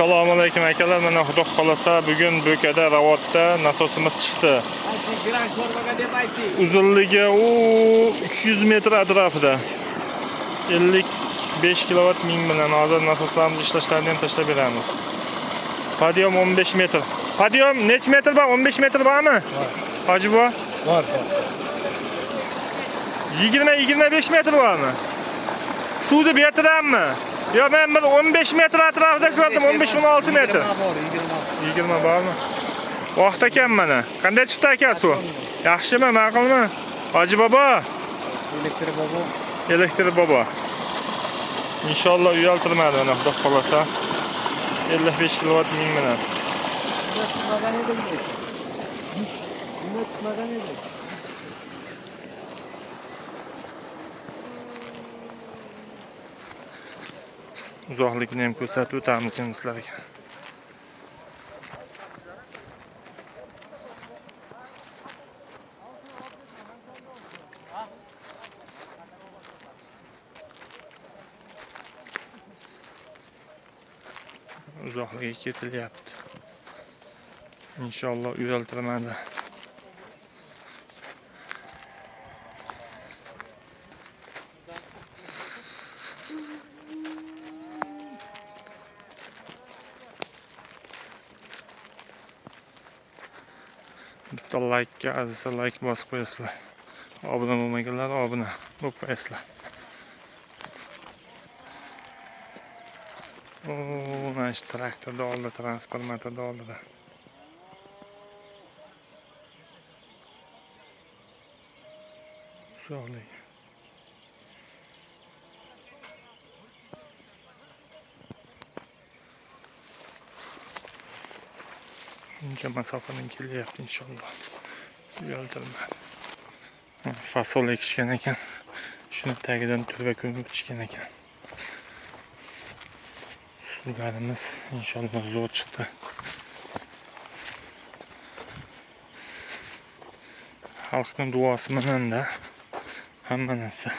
Assalomu alaykum akalar. Mana xudo xolasa bugun Bo'kada Ravotda nasosimiz chiqdi. Uzunligi 300 metr atrofida. 55 kilovat ming bilan hozir nasoslarimiz ishlashlarini ham tashlab beramiz. Podiyom 15 metr. Podiyom necha metr bor? 15 metr bormi? Hoji bor? Bor. 20-25 metr bormi? Suvni bertirammi? Yo, men bir 15 metr atrofida ko'rdim, 15-16 metr. 20 bormi? Vaqt ekan mana. Qanday chiqdi aka suv? Yaxshimi, ma'qulmi? Hoji bobo. Elektr bobo. Inshaalloh uyaltirmadi mana xudo xolasa. 55 kilovat ming bilan. Uzoqlikni ham ko'rsatib o'tamiz sizlarga. Uzoqligiga ketilyapti. Inshaalloh uyaltirmadi. Bitta like azizlar, like bosib qo'yasizlar. Obuna bo'lmaganlar obuna bo'lib qo'yasizlar. Mana shu traktorda oldi, transformatorda oldida. Sho'lik. Shuncha masofadan kelyapti inshaalloh. Uyaltirmadi. Fasol ekishgan ekan. Shuni tagidan turba ko'mib o'tishgan ekan. Suvlarimiz inshaalloh zo'r chiqdi. Xalqning duosi bilan-da hamma narsa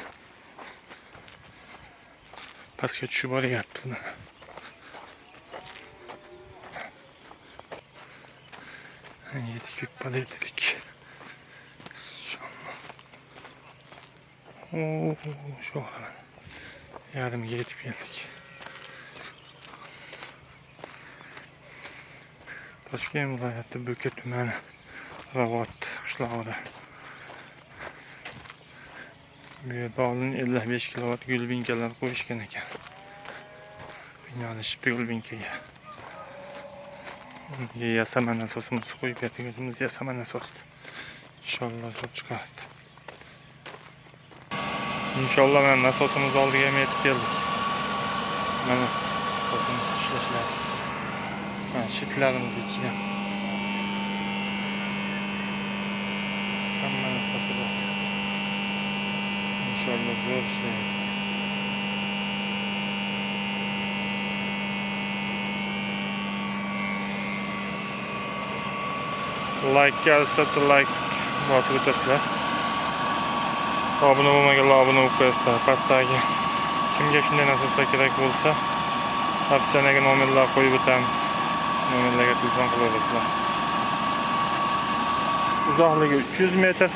pastga tushib boryapmiz mana. Yetib qoldik. İnşallah. Şu an yardımga yetib keldik. Toshkent viloyati Bo'ka tumani Ravot qishlog'ida. Bu yerda 55 kilovat gulbinkalar qo'yishgan ekan. Binolishibdi gulbinkaga. Yasama nasosimizni qo'yib berdik, o'zimiz yasama nasosni. Inshaalloh zo'r chiqadi. Inshaalloh men nasosimiz oldiga ham yetib keldik. Mana nasosimiz ishlashlari. Mana shitlarimiz ichiga. Hamma nasosi bor. Inshaalloh zo'r ishlaydi. Like gelirse like bosib o'tasizlar. Obuna bo'lmaganlar obuna bo'lib qo'yasizlar. Pastdagi kimga shunday nasoslar kerak bo'lsa, opsiyaga nomerlar qo'yib o'tamiz. Nomerlarga telefon qilaverasizlar. Uzoqligi 300 metr,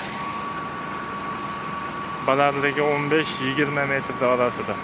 balandligi 15-20 metr orasida.